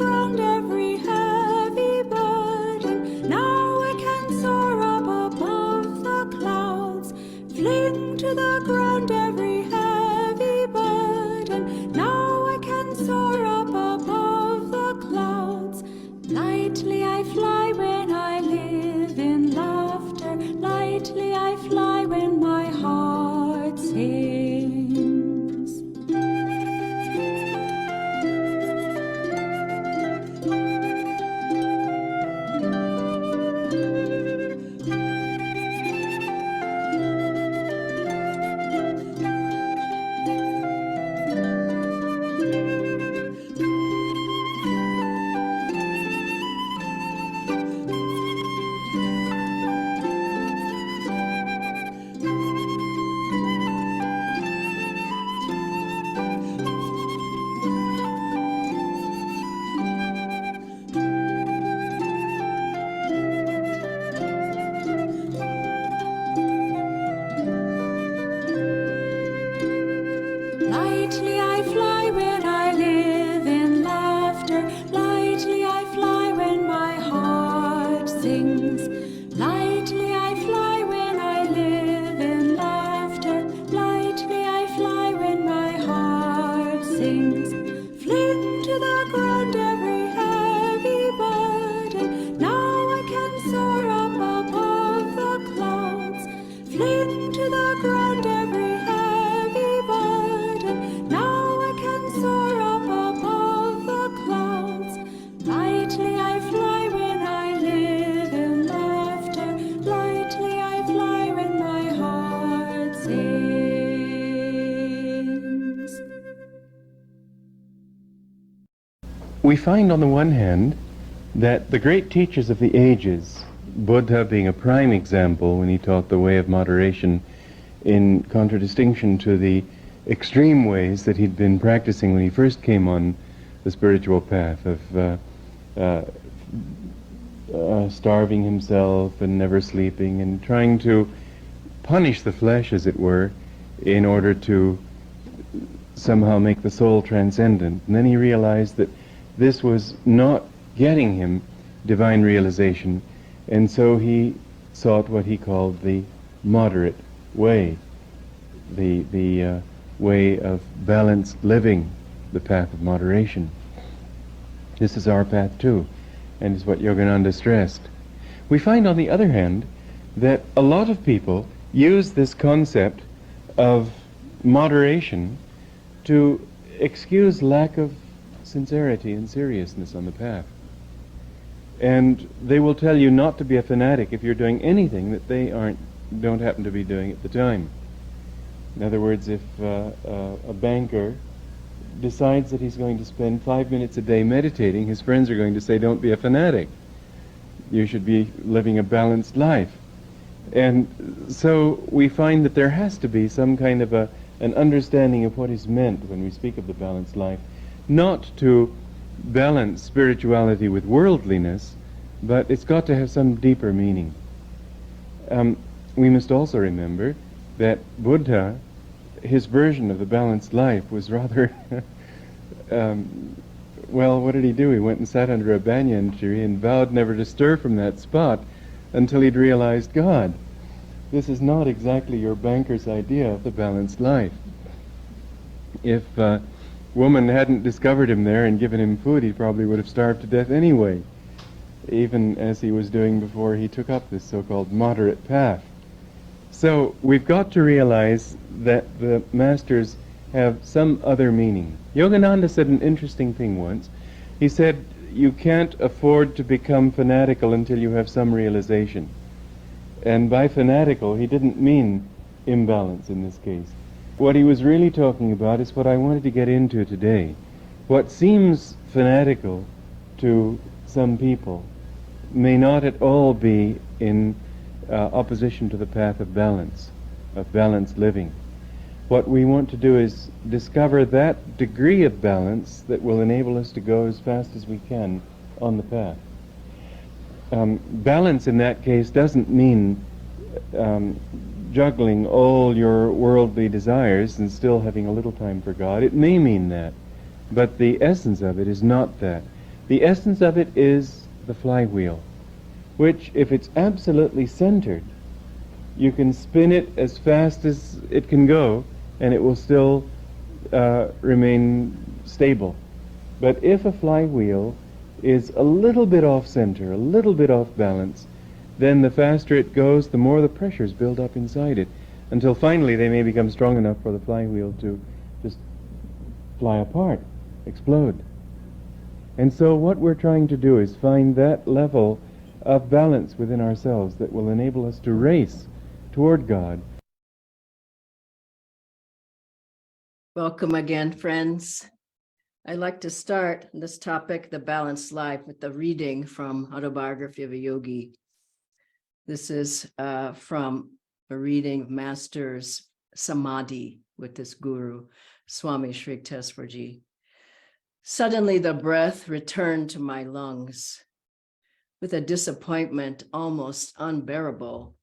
ground every heavy burden. Now I can soar up above the clouds. Fling to the ground every heavy burden. Now I can soar up above the clouds. Lightly I fly when I live in laughter. Lightly I fly when my heart sings. Lightly I fly when I live in laughter. Lightly I fly when my heart sings. Lightly I fly when I live in laughter. Lightly I fly when my heart sings. Fling to the ground every heavy burden. Now I can soar up above the clouds. Fling to the ground every heavy burden. Now I can soar up above the clouds. Lightly I fly when I live in laughter. Lightly I fly when my heart sings. We find on the one hand that the great teachers of the ages, Buddha being a prime example when he taught the way of moderation, in contradistinction to the extreme ways that he'd been practicing when he first came on the spiritual path of starving himself and never sleeping and trying to punish the flesh, as it were, in order to somehow make the soul transcendent. And then he realized that this was not getting him divine realization, and so he sought what he called the moderate way, the way of balanced living, the path of moderation. This is our path too, and is what Yogananda stressed. We find, on the other hand, that a lot of people use this concept of moderation to excuse lack of sincerity and seriousness on the path. And they will tell you not to be a fanatic if you're doing anything that they don't happen to be doing at the time. In other words, if a banker decides that he's going to spend 5 minutes a day meditating, his friends are going to say, don't be a fanatic. You should be living a balanced life. And so we find that there has to be some kind of an understanding of what is meant when we speak of the balanced life, not to balance spirituality with worldliness, but it's got to have some deeper meaning. We must also remember that Buddha, his version of the balanced life was rather well, what did he do? He went and sat under a banyan tree and vowed never to stir from that spot until he'd realized God. This is not exactly your banker's idea of the balanced life. If woman hadn't discovered him there and given him food, he probably would have starved to death anyway, even as he was doing before he took up this so-called moderate path. So we've got to realize that the masters have some other meaning. Yogananda said an interesting thing once. He said, you can't afford to become fanatical until you have some realization. And by fanatical, he didn't mean imbalance in this case. What he was really talking about is what I wanted to get into today. What seems fanatical to some people may not at all be in opposition to the path of balance, of balanced living. What we want to do is discover that degree of balance that will enable us to go as fast as we can on the path. Balance in that case doesn't mean juggling all your worldly desires and still having a little time for God. It may mean that, but the essence of it is not that. The essence of it is the flywheel, which, if it's absolutely centered, you can spin it as fast as it can go, and it will still remain stable. But if a flywheel is a little bit off center, a little bit off balance, then the faster it goes, the more the pressures build up inside it, until finally they may become strong enough for the flywheel to just fly apart, explode. And so what we're trying to do is find that level of balance within ourselves that will enable us to race toward God. Welcome again, friends. I'd like to start this topic, the balanced life, with the reading from Autobiography of a Yogi. This is from a reading of Master's Samadhi with this guru, Swami Sri Yukteswarji. Suddenly the breath returned to my lungs. With a disappointment almost unbearable,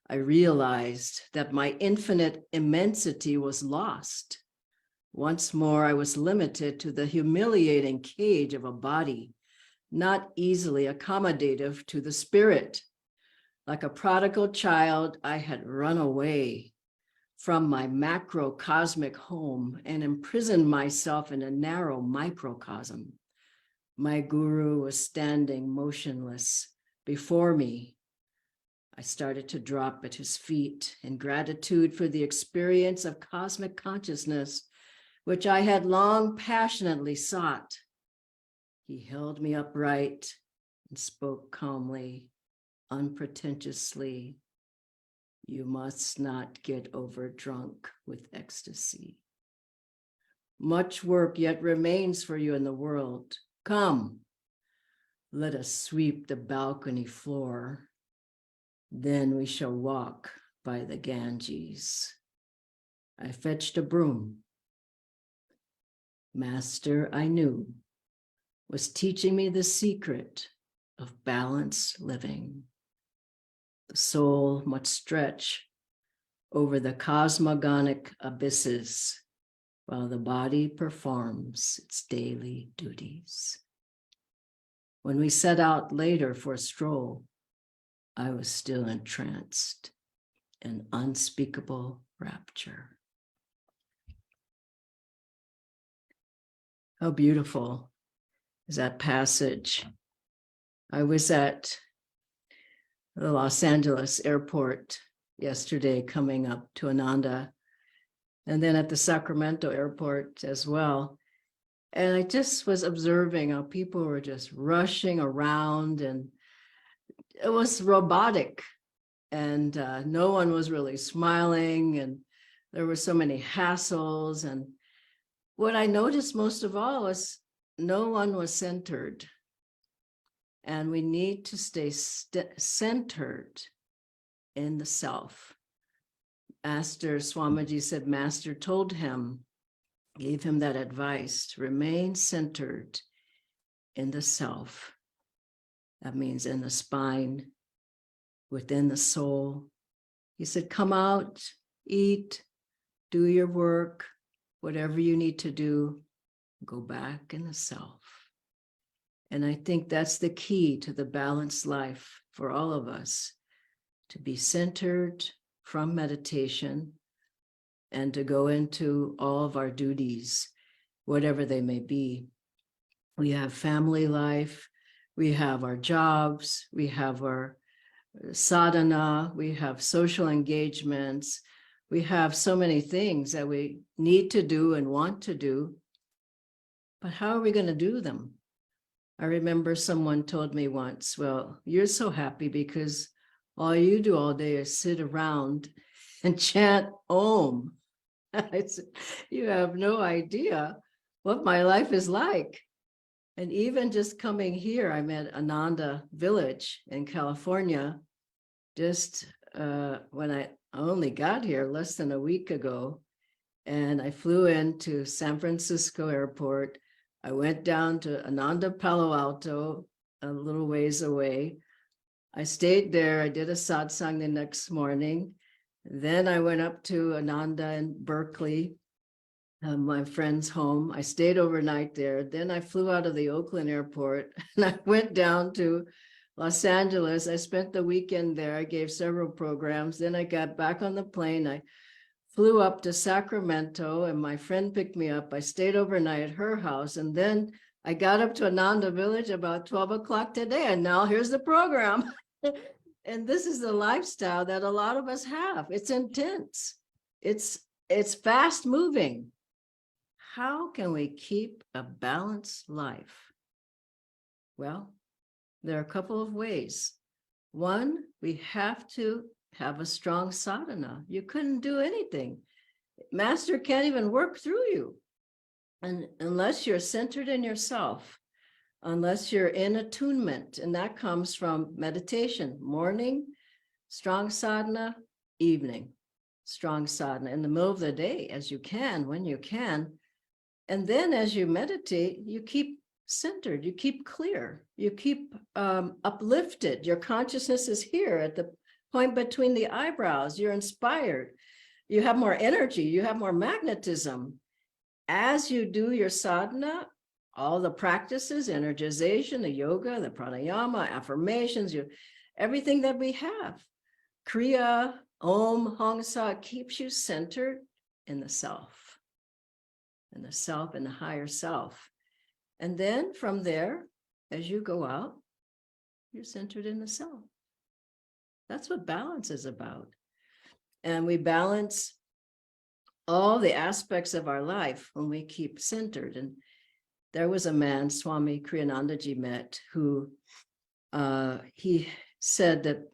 I realized that my infinite immensity was lost. Once more, I was limited to the humiliating cage of a body, not easily accommodative to the spirit. Like a prodigal child, I had run away from my macrocosmic home and imprisoned myself in a narrow microcosm. My guru was standing motionless before me. I started to drop at his feet in gratitude for the experience of cosmic consciousness, which I had long passionately sought. He held me upright and spoke calmly, unpretentiously. You must not get overdrunk with ecstasy. Much work yet remains for you in the world. Come, let us sweep the balcony floor. Then we shall walk by the Ganges. I fetched a broom. Master, I knew, was teaching me the secret of balanced living. The soul must stretch over the cosmogonic abysses while the body performs its daily duties. When we set out later for a stroll, I was still entranced in unspeakable rapture. How beautiful is that passage. I was at the Los Angeles airport yesterday coming up to Ananda, and then at the Sacramento airport as well. And I just was observing how people were just rushing around, and it was robotic, and no one was really smiling, and there were so many hassles. And what I noticed most of all was no one was centered. And we need to stay centered in the self. Master Swamiji said, Master told him, gave him that advice to remain centered in the self. That means in the spine, within the soul. He said, come out, eat, do your work, whatever you need to do, go back in the self. And I think that's the key to the balanced life for all of us, to be centered from meditation and to go into all of our duties, whatever they may be. We have family life, we have our jobs, we have our sadhana, we have social engagements, we have so many things that we need to do and want to do, but how are we going to do them? I remember someone told me once, well, you're so happy because all you do all day is sit around and chant Om. I said, you have no idea what my life is like. And even just coming here, I'm at Ananda village in California, just when I only got here less than a week ago, and I flew into San Francisco airport. I went down to Ananda, Palo Alto, a little ways away. I stayed there. I did a satsang the next morning. Then I went up to Ananda in Berkeley, my friend's home. I stayed overnight there. Then I flew out of the Oakland airport and I went down to Los Angeles. I spent the weekend there. I gave several programs. Then I got back on the plane. I flew up to Sacramento and my friend picked me up. I stayed overnight at her house. And then I got up to Ananda Village about 12 o'clock today. And now here's the program. And this is the lifestyle that a lot of us have. It's intense. It's fast moving. How can we keep a balanced life? Well, there are a couple of ways. One, we have to have a strong sadhana. You couldn't do anything. Master can't even work through you. And unless you're centered in yourself, unless you're in attunement, and that comes from meditation, morning, strong sadhana, evening, strong sadhana, in the middle of the day, as you can, when you can. And then as you meditate, you keep centered, you keep clear, you keep uplifted. Your consciousness is here at the point between the eyebrows. You're inspired. You have more energy. You have more magnetism. As you do your sadhana, all the practices, energization, the yoga, the pranayama, affirmations, everything that we have, kriya, om, hangsa, keeps you centered in the self, in the higher self. And then from there, as you go out, you're centered in the self. That's what balance is about. And we balance all the aspects of our life when we keep centered. And there was a man, Swami Kriyanandaji met, who he said that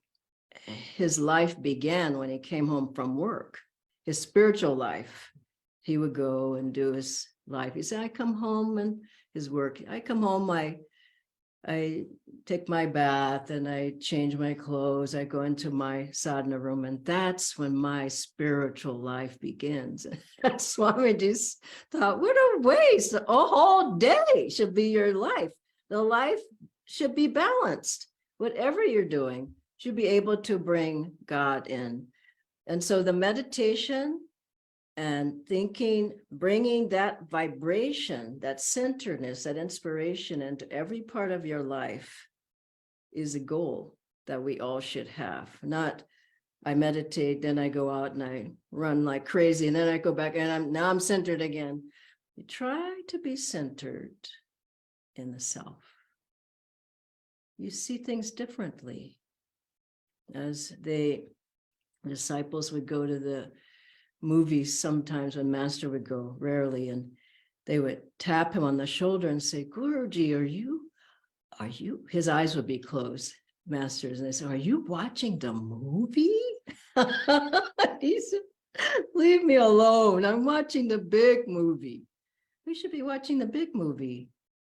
his life began when he came home from work, his spiritual life. He would go and do his life. He said, I come home and his work, I come home, I take my bath and I change my clothes. I go into my sadhana room, and that's when my spiritual life begins. And Swamiji thought, what a waste. A whole day should be your life. The life should be balanced. Whatever you're doing, should be able to bring God in. And so the meditation and thinking, bringing that vibration, that centeredness, that inspiration into every part of your life is a goal that we all should have. Not, I meditate, then I go out and I run like crazy, and then I go back and now I'm centered again. You try to be centered in the self. You see things differently. As the disciples would go to the movies sometimes when Master would go, rarely, and they would tap him on the shoulder and say, Guruji, are you, his eyes would be closed, Masters, and they say, are you watching the movie? He said, leave me alone, I'm watching the big movie. We should be watching the big movie,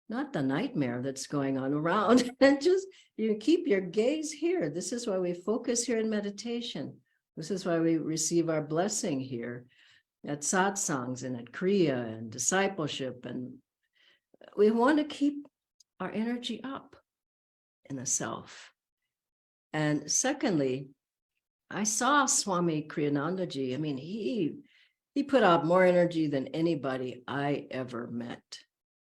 not the nightmare that's going on around. And just, you keep your gaze here. This is why we focus here in meditation. This is why we receive our blessing here at satsangs and at kriya and discipleship. And we want to keep our energy up in the self. And secondly, I saw Swami Kriyanandaji. I mean, he put out more energy than anybody I ever met.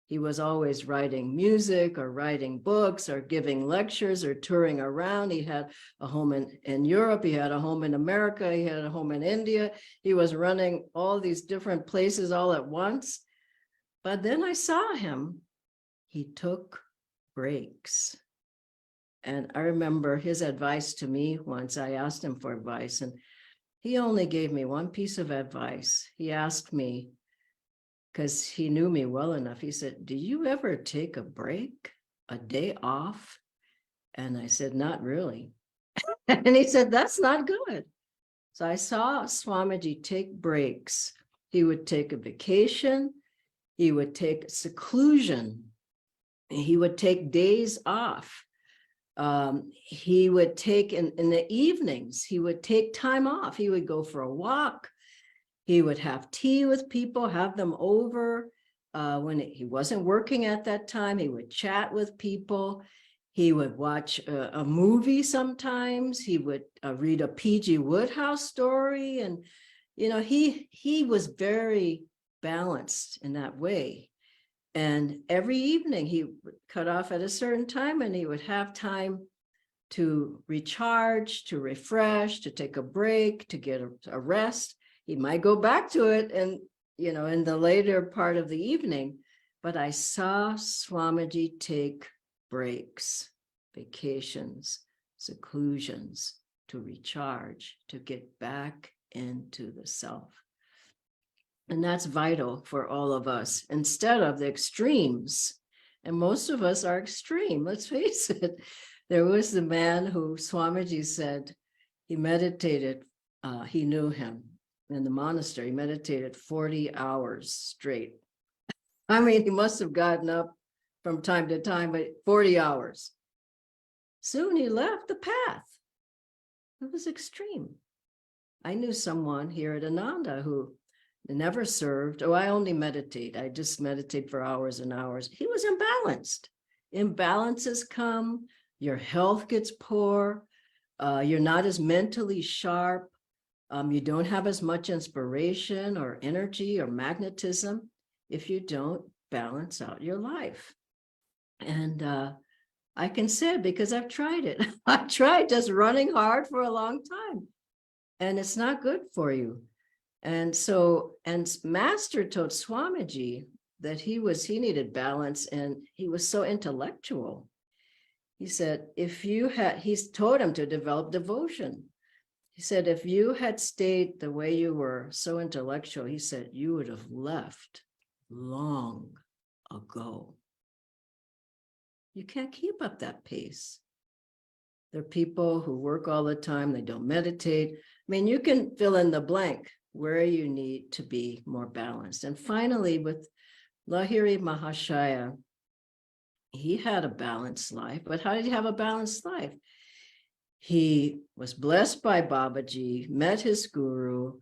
He was always writing music or writing books or giving lectures or touring around. He had a home in Europe. He had a home in America. He had a home in India. He was running all these different places all at once. But then I saw him. He took breaks. And I remember his advice to me once. I asked him for advice, and he only gave me one piece of advice. He asked me, because he knew me well enough, he said, do you ever take a break, a day off? And I said, not really. And he said, that's not good. So I saw Swamiji take breaks. He would take a vacation. He would take seclusion. He would take days off. He would take in the evenings, he would take time off. He would go for a walk. He would have tea with people, have them over. When he wasn't working at that time, he would chat with people. He would watch a movie sometimes. He would read a P.G. Wodehouse story. And, you know, he was very balanced in that way. And every evening he would cut off at a certain time, and he would have time to recharge, to refresh, to take a break, to get a rest. He might go back to it and, in the later part of the evening, but I saw Swamiji take breaks, vacations, seclusions to recharge, to get back into the self. And that's vital for all of us, instead of the extremes. And most of us are extreme, let's face it. There was the man who Swamiji said he meditated, he knew him in the monastery, he meditated 40 hours straight. I mean, he must have gotten up from time to time, but 40 hours. Soon he left the path. It was extreme. I knew someone here at Ananda who never served. Oh, I only meditate. I just meditate for hours and hours. He was imbalanced. Imbalances come, your health gets poor, you're not as mentally sharp, you don't have as much inspiration or energy or magnetism if you don't balance out your life. And I can say it because I've tried it. I tried just running hard for a long time, and it's not good for you. And so, and Master told Swamiji that he needed balance, and he was so intellectual. He said, he's told him to develop devotion. He said, if you had stayed the way you were, so intellectual, he said, you would have left long ago. You can't keep up that pace. There are people who work all the time, they don't meditate. I mean, you can fill in the blank where you need to be more balanced. And finally, with Lahiri Mahashaya, he had a balanced life, but how did he have a balanced life? He was blessed by Babaji, met his guru,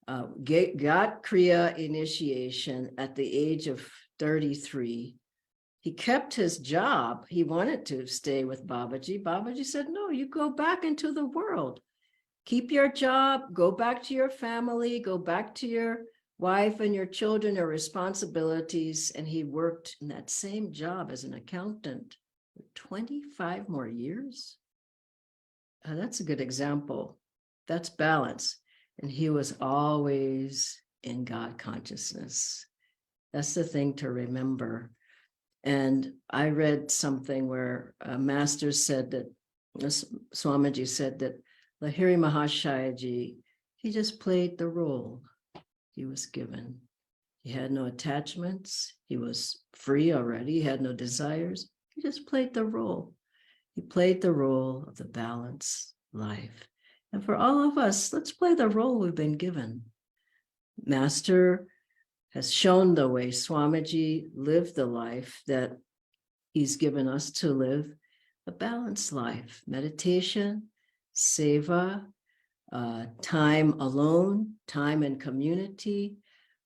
got Kriya initiation at the age of 33. He kept his job. He wanted to stay with Babaji. Babaji said, no, you go back into the world. Keep your job, go back to your family, go back to your wife and your children, your responsibilities. And he worked in that same job as an accountant for 25 more years. That's a good example. That's balance. And he was always in God consciousness. That's the thing to remember. And I read something where a master said that, Swamiji said that Lahiri Mahashayaji, he just played the role he was given. He had no attachments. He was free already. He had no desires. He just played the role. He played the role of the balanced life. And for all of us, let's play the role we've been given. Master has shown the way. Swamiji lived the life that he's given us to live, a balanced life. Meditation, seva, time alone, time in community.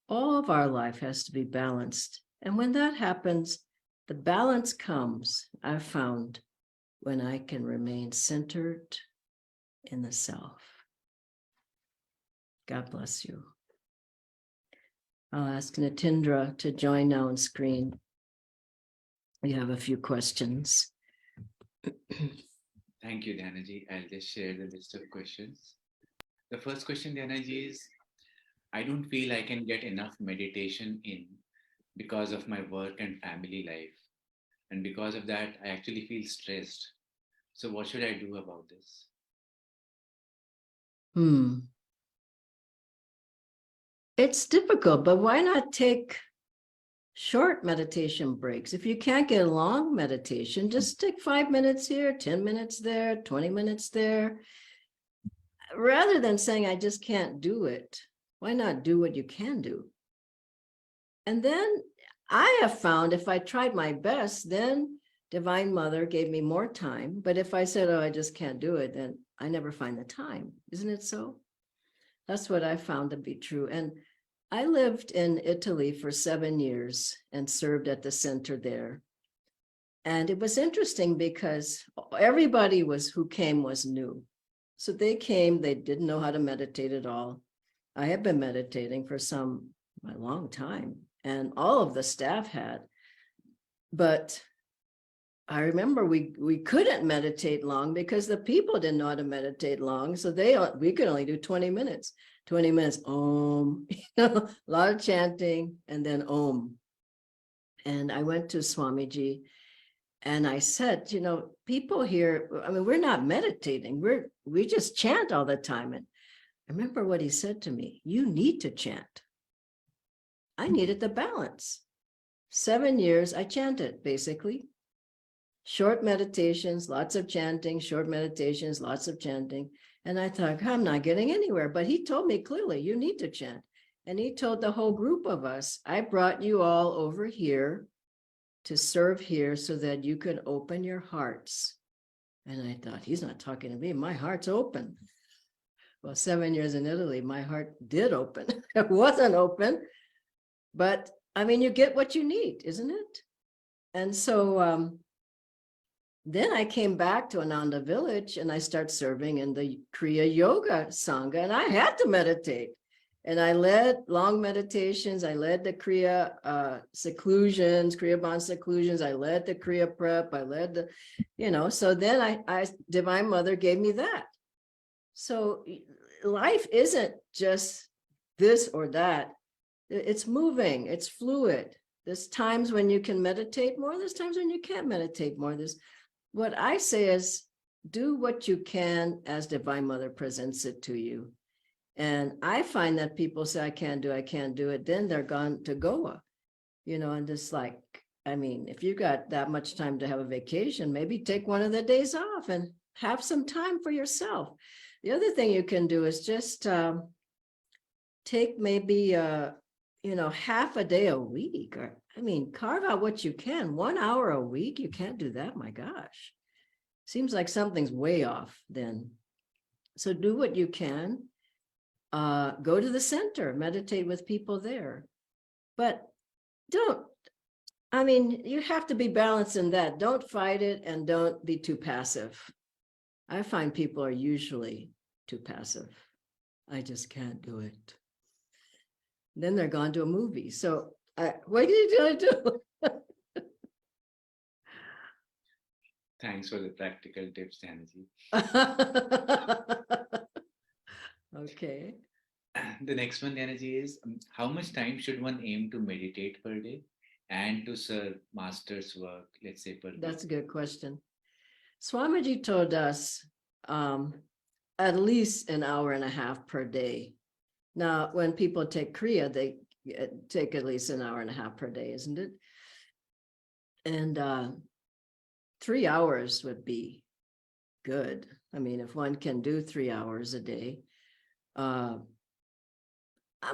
All of our life has to be balanced. And when that happens, the balance comes, I've found, when I can remain centered in the self. God bless you. I'll ask Natindra to join now on screen. We have a few questions. Thank you, Dhyanaji. I'll just share the list of questions. The first question, Dhyanaji, is I don't feel I can get enough meditation in because of my work and family life. And because of that, I actually feel stressed. So what should I do about this? It's difficult, but why not take short meditation breaks? If you can't get a long meditation, just take 5 minutes here, 10 minutes there, 20 minutes there. Rather than saying, I just can't do it, why not do what you can do? And then I have found if I tried my best, then Divine Mother gave me more time. But if I said, oh, I just can't do it, then I never find the time. Isn't it so? That's what I found to be true. And I lived in Italy for 7 years and served at the center there. And it was interesting because everybody who came was new. So they came, they didn't know how to meditate at all. I have been meditating for some a long time, and all of the staff had. But I remember we couldn't meditate long because the people didn't know how to meditate long. So we could only do 20 minutes, Om, a lot of chanting, and then Om. And I went to Swamiji and I said, people here, I mean, we're not meditating. We just chant all the time. And I remember what he said to me, you need to chant. I needed the balance. 7 years, I chanted, basically. Short meditations, lots of chanting, short meditations, lots of chanting. And I thought, I'm not getting anywhere. But he told me clearly, you need to chant. And he told the whole group of us, I brought you all over here to serve here so that you can open your hearts. And I thought, he's not talking to me. My heart's open. Well, 7 years in Italy, my heart did open. It wasn't open. But I mean, you get what you need, isn't it? And so then I came back to Ananda village and I started serving in the Kriya Yoga Sangha, and I had to meditate. And I led long meditations. I led the Kriya seclusions, Kriya Bond seclusions. I led the Kriya prep. I led the, so then Divine Mother gave me that. So life isn't just this or that. It's moving, it's fluid. There's times when you can meditate more. There's times when you can't meditate more. What I say is do what you can as Divine Mother presents it to you. And I find that people say, I can't do it. Then they're gone to Goa, and just like, I mean, if you got that much time to have a vacation, maybe take one of the days off and have some time for yourself. The other thing you can do is just take maybe, half a day a week, or, carve out what you can. 1 hour a week, you can't do that, my gosh. Seems like something's way off then. So do what you can. Go to the center, meditate with people there. But you have to be balanced in that. Don't fight it and don't be too passive. I find people are usually too passive. I just can't do it. Then they're gone to a movie. So what are you going to do? Thanks for the practical tips, Dhyanaji. Okay. The next one, Dhyanaji, is how much time should one aim to meditate per day and to serve master's work, let's say, per day? That's a good question. Swamiji told us at least an hour and a half per day. Now, when people take Kriya, they take at least an hour and a half per day, isn't it? And 3 hours would be good. If one can do 3 hours a day.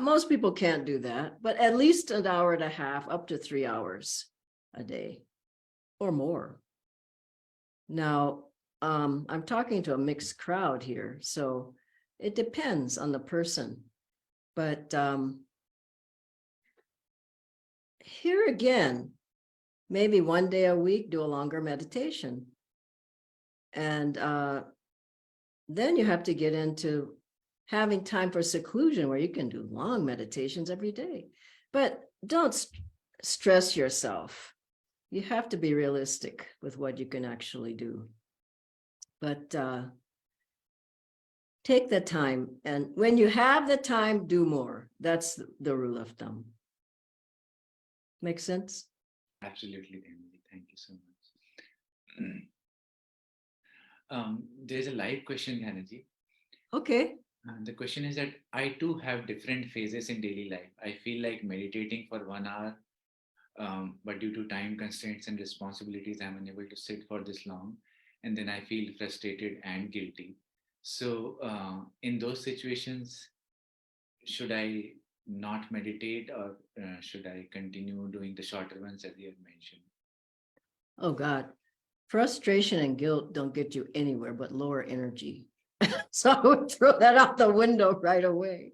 Most people can't do that, but at least an hour and a half, up to 3 hours a day or more. Now, I'm talking to a mixed crowd here, so it depends on the person. But here again, maybe 1 day a week, do a longer meditation. And then you have to get into having time for seclusion where you can do long meditations every day. But don't stress yourself. You have to be realistic with what you can actually do. But take the time, and when you have the time, do more. That's the rule of thumb. Make sense? Absolutely, Dhyanaji. Thank you so much. There's a live question, Dhyanaji. Okay. The question is that I too have different phases in daily life. I feel like meditating for 1 hour, but due to time constraints and responsibilities, I'm unable to sit for this long. And then I feel frustrated and guilty. So in those situations, should I not meditate, or should I continue doing the shorter ones as you have mentioned? Oh God, frustration and guilt don't get you anywhere but lower energy. So I would throw that out the window right away.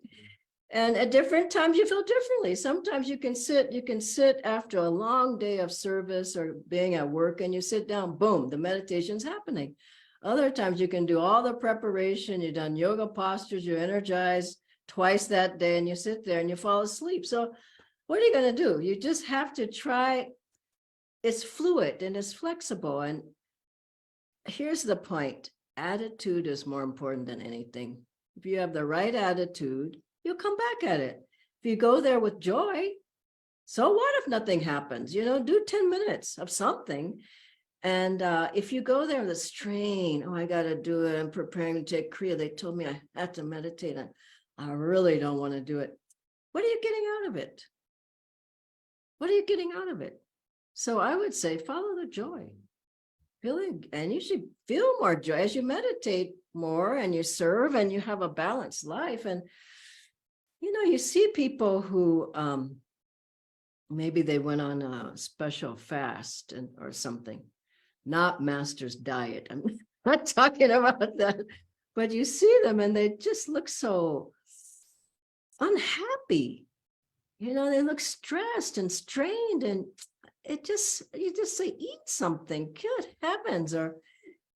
And at different times you feel differently. Sometimes you can sit after a long day of service or being at work, and you sit down, boom, the meditation's happening. Other times you can do all the preparation, you've done yoga postures, you're energized, twice that day and you sit there and you fall asleep. So what are you going to do? You just have to try. It's fluid and it's flexible. And here's the point. Attitude is more important than anything. If you have the right attitude, you'll come back at it. If you go there with joy, so what if nothing happens? Do 10 minutes of something. And if you go there with a strain, I got to do it. I'm preparing to take Kriya. They told me I had to meditate. And I really don't want to do it. What are you getting out of it? What are you getting out of it? So I would say, follow the joy. And you should feel more joy as you meditate more and you serve and you have a balanced life. And, you see people who maybe they went on a special fast or something, not master's diet. I'm not talking about that, but you see them and they just look so unhappy. They look stressed and strained, and you just say, eat something, good heavens. Or,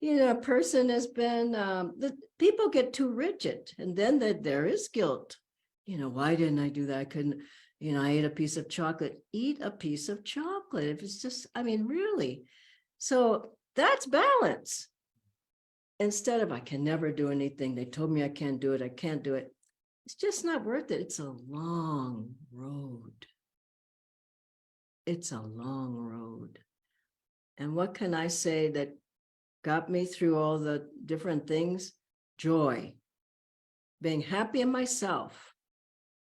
a person has been, the people get too rigid, and then there is guilt. Why didn't I do that? I couldn't, I ate a piece of chocolate. Eat a piece of chocolate. If it's just, really. So that's balance. Instead of, I can never do anything. They told me I can't do it. I can't do it. It's just not worth it. It's a long road. It's a long road. And what can I say that got me through all the different things? Joy. Being happy in myself.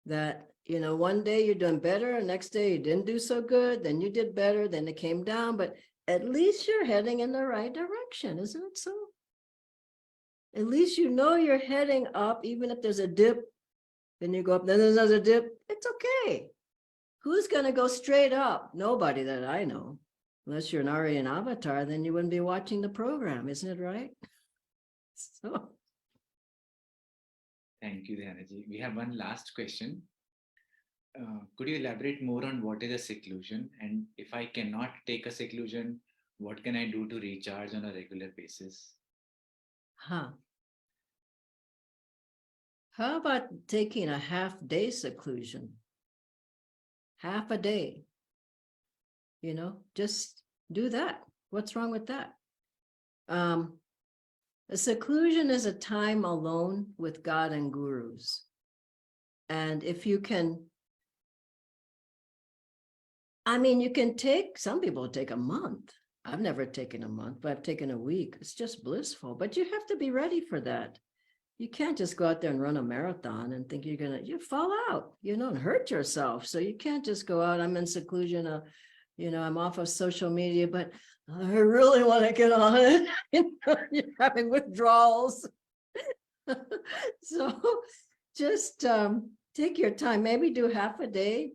That, one day you're doing better, and next day you didn't do so good, then you did better, then it came down, but at least you're heading in the right direction, isn't it so? At least you're heading up, even if there's a dip, then you go up, then there's another dip, it's okay. Who's going to go straight up? Nobody that I know. Unless you're an Aryan avatar, then you wouldn't be watching the program, isn't it right? So. Thank you, Dhyanaji. We have one last question. Could you elaborate more on what is a seclusion? And if I cannot take a seclusion, what can I do to recharge on a regular basis? How about taking a half-day seclusion? Half a day. Just do that. What's wrong with that? A seclusion is a time alone with God and gurus. And if you can, you can take, some people take a month. I've never taken a month, but I've taken a week. It's just blissful, but you have to be ready for that. You can't just go out there and run a marathon and think you fall out, and hurt yourself. So you can't just go out, I'm in seclusion, I'm off of social media, but I really want to get on it. You're having withdrawals. So just take your time, maybe do half a day.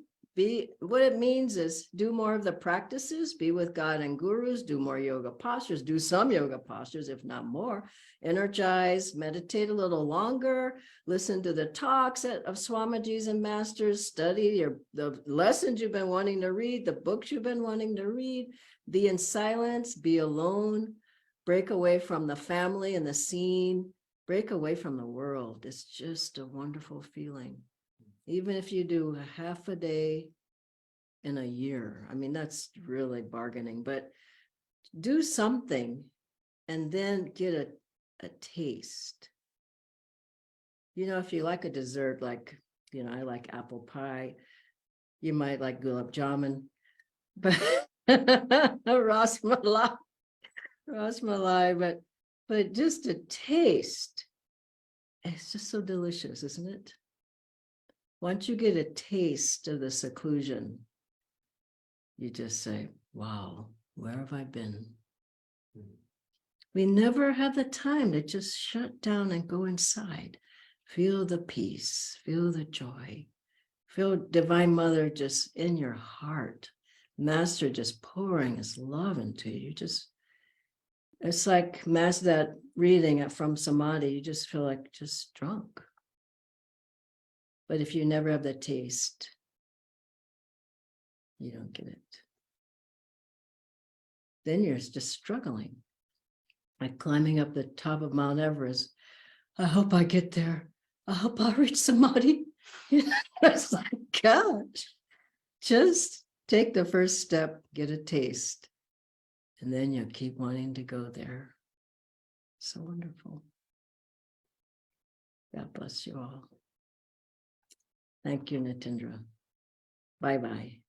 What it means is do more of the practices, be with God and gurus, do more yoga postures, do some yoga postures, if not more, energize, meditate a little longer, listen to the talks of Swamijis and masters, study the lessons you've been wanting to read, the books you've been wanting to read, be in silence, be alone, break away from the family and the scene, break away from the world. It's just a wonderful feeling. Even if you do a half a day in a year, that's really bargaining, but do something and then get a taste. If you like a dessert, like, I like apple pie, you might like gulab jamun, but rasmalai, but just a taste. It's just so delicious, isn't it? Once you get a taste of the seclusion, you just say, wow, where have I been? We never have the time to just shut down and go inside. Feel the peace, feel the joy, feel Divine Mother just in your heart. Master just pouring his love into you. It's like Master, that reading from Samadhi, you just feel like just drunk. But if you never have the taste, you don't get it. Then you're just struggling. Like climbing up the top of Mount Everest. I hope I get there. I hope I'll reach Samadhi. It's like, gosh, just take the first step, get a taste, and then you'll keep wanting to go there. So wonderful. God bless you all. Thank you, Nitendra. Bye-bye.